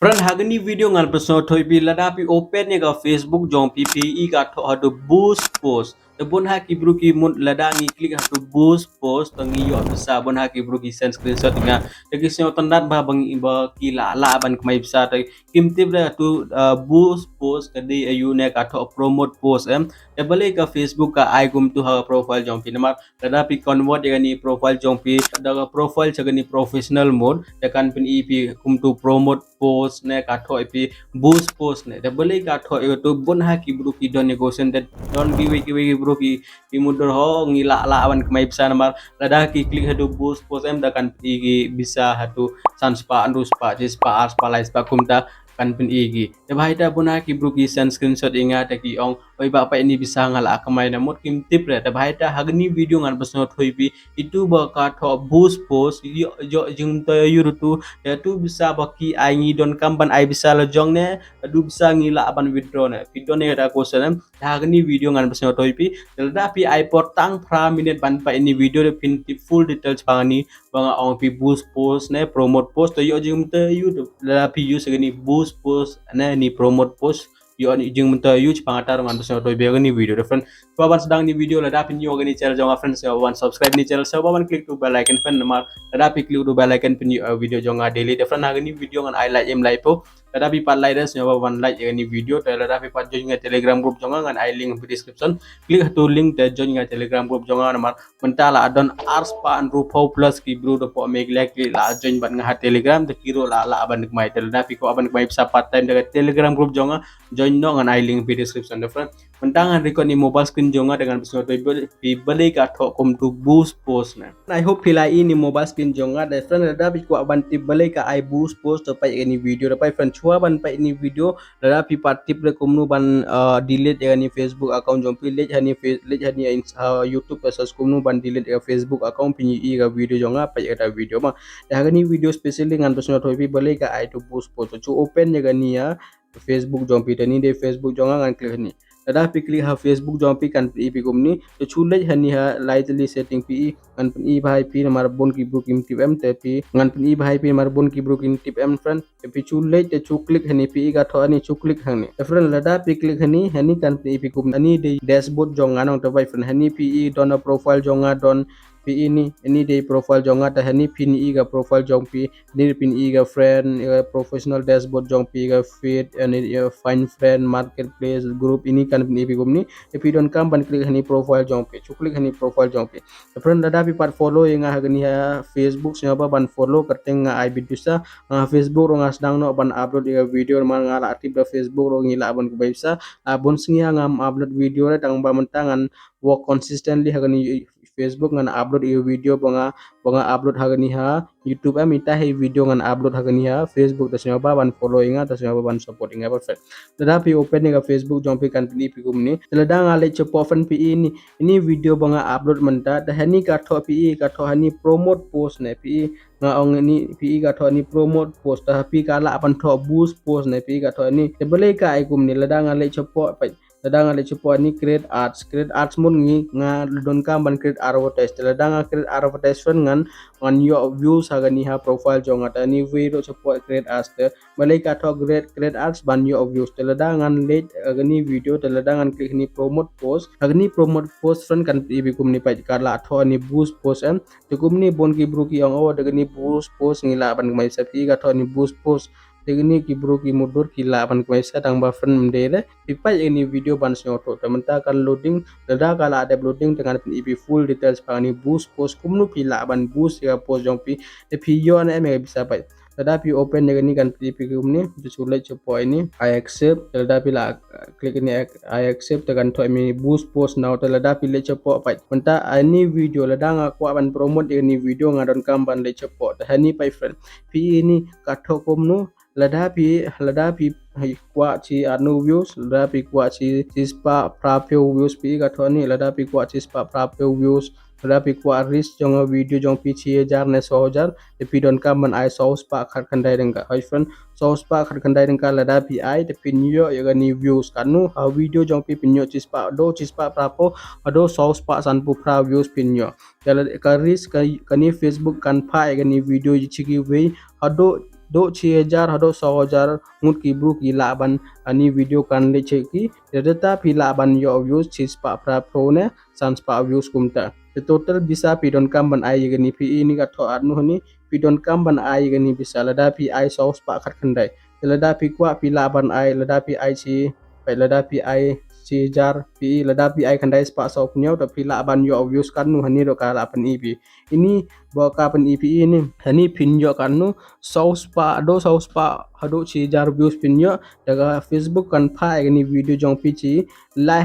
Friend hagani video ngal pesno thoi pi lada pi open ni ga Facebook jong PPE ga tho ha to boost post the bon ha ki bru ki mun lada ngi click ha to boost post to ngi yo bisa bon ha ki bru ki send screenshot nga de ki seo tandat ba bang ba ki la ban kmai bisa tai kim tip da to boost post ka de ayu ne ka tho promote post de bale ka Facebook ka ai gum to ha profile jong pi namar lada pi convert ga ni profile jong pi da profile cha ga ni professional mode de kan pin ep kum to promote post ne ka tho pi boost post ne de bale ka tho to bon ha ki bru ki don negotiation that don giwe bru ki mudur ho ngila awan kemai bisa namar lada ki klik hadu boost post da kan igi bisa hatu sans pa andus pa jis pa ars pa lais pa kumta kan pin igi de bhai ta bona ki bru ki send screenshot inga ta ki ong oi ba pa ini bisa ngala kamai na mot kim tip re de bhai ta hagni video ngan basno thoi pi itu ba ka tho boost post yo jing to yurutu ya tu bisa baki ai ngi don kamban ai bisa la jong ne du bisa ngi la aban withdraw ne video ne ra ko sen ha ni video ngan basno toy pi da pi ai por tang pra minute ban pa ini video de pin full details pangani banga ong pi boost post ne promote post to yo jing te you da pi use ni boost post ne ni promote post yo ni jing ta yu pangatar ngan basno toy be ni video friend so ban sedang ni video la da pin yo ni channel jong friends so ban subscribe ni channel so ban click to bell icon friend namar tetapi klik do bell icon pin video jonga daily different hari ni video ngan I like em like po tetapi pat like des nyawa one like ni video tetapi pat join ngan telegram group jonga ngan I link di description klik tu link te join ngan telegram group jonga namar mentala adon ars pa an rupo plus ki bro do po meg like la join bat ngah telegram te kiro la aban mai tetapi ko aban mai bisa part time dekat telegram group jonga join no ngan I link di description different mentangan record ni mobile screen jonga dengan pesawat balik atau kom to boost post na I hope pilai ini mobile screen jonga da friend da bi ko abanti balik ka I boost post to pai ini video da pai friend chua ban pai ini video da pi patip re komnu ban delete ya ni Facebook account jom pi lej hani YouTube search komnu ban delete ya Facebook account pi i ga video jonga pai da video ma da ni video specially ngan pesawat pi balik ka I to boost post chu open ya ni ya Facebook jom pi ni de Facebook jonga ngan klik ni tada pi klik ha Facebook jom pi kan pi gumni to chule hani ha lightly setting pi ngan pi bhai pi mar bon ki book im tip em te pi ngan pi bhai pi mar bon ki book im tip em friend te pi chule te chu klik hani pi ga tho ani chu klik hani friend lada pi klik hani kan pi gum ani de dashboard jong anong to bai friend hani pi don profile jonga don pi ini de profile jonga ta hani pin ga profile jong pi ni pin ga friend professional dashboard jong pi ga feed and find friend marketplace group ini kan pin pi gumni if you don't come ban klik hani profile jong pi chu klik hani profile jong pi friend dada pi part follow nga hagni ha Facebook nya ban follow kateng nga ai bidusa Facebook ro nga sedang no ban upload video man nga aktif da Facebook ro ngila ban ku bisa abon singa ngam upload video ra tang ba mentangan work consistently hagni Facebook ngan upload video bonga upload hagani ha YouTube am ita he video ngan upload hagani ha Facebook tasnya ba ban following tasnya ba ban supporting perfect tetapi open ga Facebook jompi kan pi gumni telada ngale cepo fan pi ini video bonga upload menta da hani ka tho hani promote post ne pi nga ong ni pi ka tho ni promote post tapi kala apan tho boost post ne pi ka tho ni tebele ka ai gumni lada ngale cepo pa ladang ale cepo ni create arts mun ngi nga don kam ban create advertise ladang create advertisement ngan yo views hagani ha profile jonga ta ni video cepo create arts te balai ka tho create arts ban yo views ladang ngan late agani video ladang ngan click ni promote post agni promote post front kan ibi kum ni pa kala tho ni boost post em tukum ni bon ki bru ki ong o dagani boost post ngila ban mai sapi ka tho ni boost post tegni ki bro ki mudur ki la ban ko isa tang ba friend mdele pipa ini video ban snyoto tementa kan loading dada kala ada loading dengan ip full details pani boost post kumnu pi la ban boost ya post jong pi e video na me bisa pai dada pi open dengan ni kan ip kumni disule cepo ini I accept dada pi la klik ini I accept dengan to mi boost post now dada pi le cepo pai menta ini video lada ngaku ban promote ini video ngadon kam ban le cepo hani pai friend pi ini katho kumnu ladapi kwa chi anu views ladapi kwa chi spa prapyo views pi ka thoni ladapi kwa chi spa prapyo views ladapi kwa risk jong video jong pi 6000 ne 100000 tapi don kam man ai so spa khat khandai dengka hyphen so spa khat khandai dengka ladapi ai tapi nyo ya ni views kanu ha video jong pi pinyo chi spa prapo ado so spa sanpu pra views pinyo kala ka risk ka ni Facebook kan pa ya ni video chi gi we ado do 6000 hado 1000 ngut ki bru ki la ban ani video kan le che ki data pi la ban yo views chis pa pra pro ne sans pa views kumta the total bisa pi don kam ban ai gani pi ini ka tho anu hani pi don kam ban ai gani bisa lada pi ai saus pa khat khandai lada pi kwa pi la ban ai lada pi ai chi pai lada pi ai si jar pi lada pi ai khandai spa sau punya to pi la ban yo views kan nu hani ro ka la pan ipi ini bo ka pan ipi ini hani pin yo kan nu saus pa hado chi jar views pin yo daga facebook kan pha agni video jong pi chi lai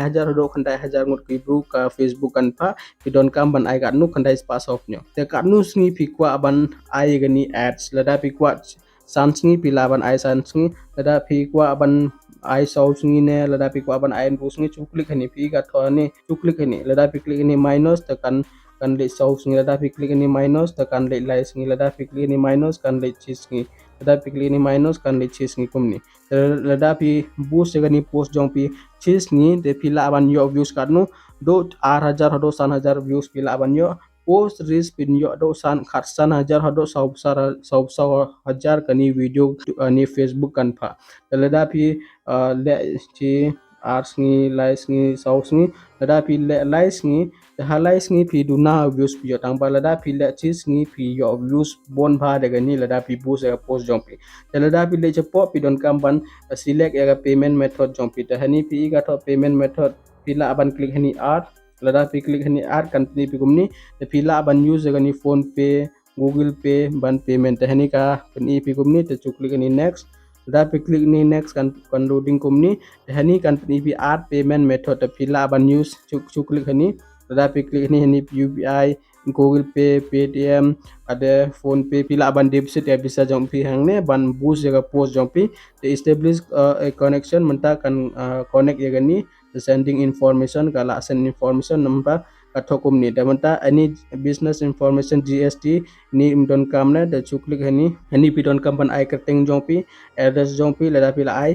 hajar do khandai hajar ngot ki bru ka facebook kan pha pi don kam ban ai kan nu khandai spa sau punya te kan nu sngi pi kwa ban ai gani ads lada pi kwa sansngi pi la ban ai sansngi lada pi kwa ban ai sau sngi ne lada pi kwa ban ai bu sngi chu klik hani pi ka tho ni chu klik hani lada pi klik ni minus tekan kan le sau sngi lada pi klik ni minus tekan le lai sngi lada pi klik ni minus kan le chi sngi lada pi klik ni minus kan le chi sngi kumni lada pi boost ni post jong pi chi sngi de pi la ban yo views kan nu do 8000 do 1000 views pi la ban yo post reels pin yo do san hajar do sau hajar kani video ani facebook kan pha lada pi le chi ars ngi likes ngi saus ngi lada pi le likes ngi halais ngi pi du na views pi yo tang ba lada pi le chis ngi pi yo views bon ba de gani lada pi boost ya post jong pi lada pi le che po pi don kam ban select ya payment method jong pi ta hani pi ga to payment method pi la ban click hani art lada pi click hani art company pi gumni te pi la ban use gani phone pay google pay ban payment te hani ka pani pi gumni te chu click hani next lada pi click ni next kan loading kumni te hani kan pani pi art payment method te pi la ban use chu click hani lada pi click hani UPI Google Pay, Paytm, ada Phone Pay, pila ban deposit ya bisa jong pi hang ne ban boost jaga post jong pi to establish a connection menta kan connect ya gani sending information kala send information nampa kathokum ni da menta any business information GST ni don kam na da chuklik hani pi don kam ban ai kerteng jong pi address jong pi lada pi la ai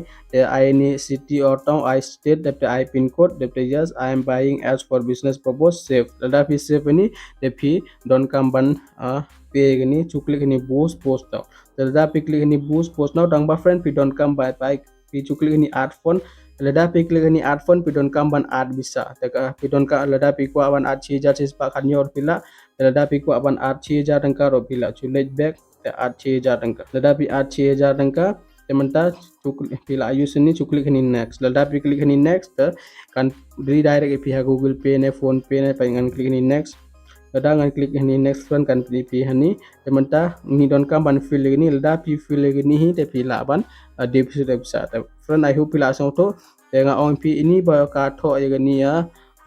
I ni city or town I state that I pin code that yes I am buying as for business purpose save lada pi save ni the fee don kam ban pay ni chuklik ni boost post daw lada pi klik ni boost post now dang ba friend pi don kam by pi chuklik ni add phone lada pi klik ni add phone pi don kam ban add bisa taka pi don ka lada pi ko aban add chi jar sis pa kan yor pila lada pi ko aban add chi jar dang ka ro pila chulej back te add chi jar dang ka lada pi add chi jar dang ka tementa chuklik pila use ni chuklik ni next lada pi klik ni next kan redirect pi ha google pay ne phone pay ne pa ngan klik ni next lada ngan klik ni next one kan pi hani tementa ni don kam ban fill ni lada pi fill ni hi te pila ban deposit bisa friend I hope pila so to tenga on pi ini ba ka tho ye ni ya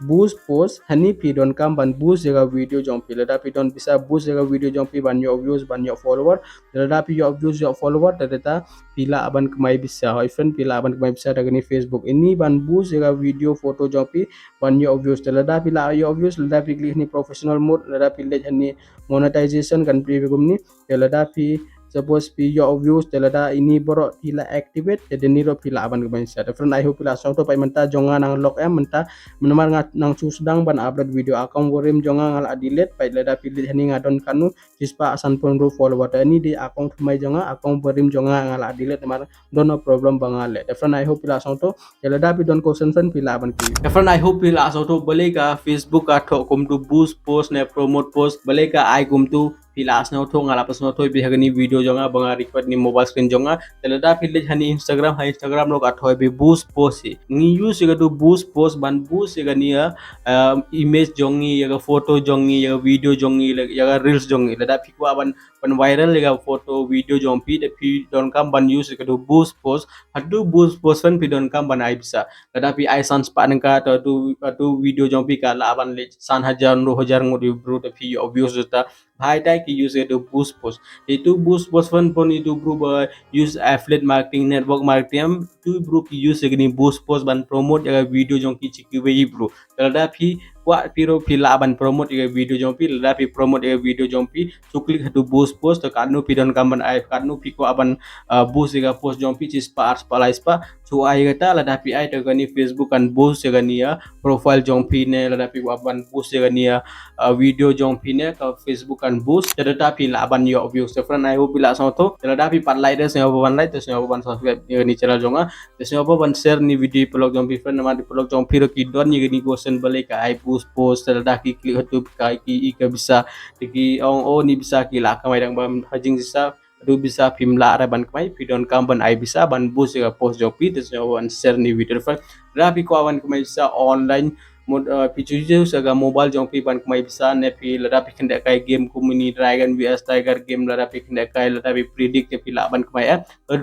boost post hani pi don kam ban boost jaga video jong pi lada pi don bisa boost jaga video jong pi ban yo views ban yo follower lada pi yo views yo follower data pila aban kemai bisa hoi friend pila aban kemai bisa daga ni facebook ini ban boost jaga video foto jong pi ban yo views lada pila yo views lada pi klik ni professional mode lada pi le hani monetization kan pi gum ni lada pi suppose pi yo views lada ini boro pila activate jadi ni ro pila aban kemai bisa friend I hope pila so to pai menta jonga nang log em menta menemar nang su sedang ban upload video akong borim jonga ngal adilet pai lada pilih hani ngadon kanu sispa asan pun ru follow wata ini di akong thumai jonga akong borim jonga ngal adilet mar no problem bangale friend I hope pila so to lada pi don question friend pila ban ki friend I hope pila so to balei ka facebook ka tho kum tu boost post ne promote post balei ka ai kum tu pila asna tho ngala pasno tho bi hagani video jonga banga record ni mobile screen jonga lada pilih hani instagram lo ka tho bi boost post ngi use ga tu boost post ban boost ga ni image jongi ya photo jongi ya video jongi ya reels jongi lada pi ko ban viral ya photo video jompi de pi don kam ban use ga tu boost post hadu boost post fan pi don kam ban ai bisa lada pi ai sans pa nang ka tu video jompi ka la ban le san hajar ro hajar ngodi bro de pi obvious ta bhai dai ki use ga tu boost post itu boost post fan pon itu bro use affiliate marketing network marketing tu bro ki use ga ni boost post ban promote ya video jongki chiki we bro lada pi wa piro pila ban promote ya video jompi lada pi promote ya video jompi tu klik hatu boost post to kanu pi don kamban ai kanu pi ko aban boost ya post jompi chis pa ars pa lais pa so ai kata la dapi ai to gani Facebook kan boost gani ya profile jong pine la dapi waban boost gani ya video jong pine ka Facebook kan boost tetapi la ban yo views so friend ai ho bila so to la dapi pat like des ban like des ban subscribe ni channel jonga des ban share ni video pelok jong pi friend nama di pelok jong pi ro ki don ni gani gosen balai ka ai boost post la dapi klik youtube ka ki ka bisa ki ong o ni bisa ki la ka mai dang bam hajing sisa du bisa pimla ra ban kamai pidon kam ban ai bisa ban boost ga post jopi des ban share ni video fa rapi ko awan kamai bisa online mod pichu je saga mobile jong pi ban kamai bisa ne pi la rapi kende kai game kumuni dragon vs tiger game la rapi kende kai la rapi predict pi la ban kamai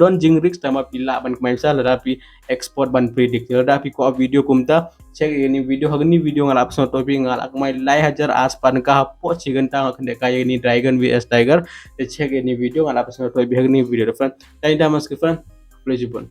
don jing risk tama pi la ban kamai bisa la rapi export ban predict la rapi ko video kumta check ini video hagni video ngalap so topi ngalak mai lai hajar aspan ka po chigen tang kende kai ini dragon vs tiger check ini video ngalap so topi hagni video friend tadi dah mas friend pleasure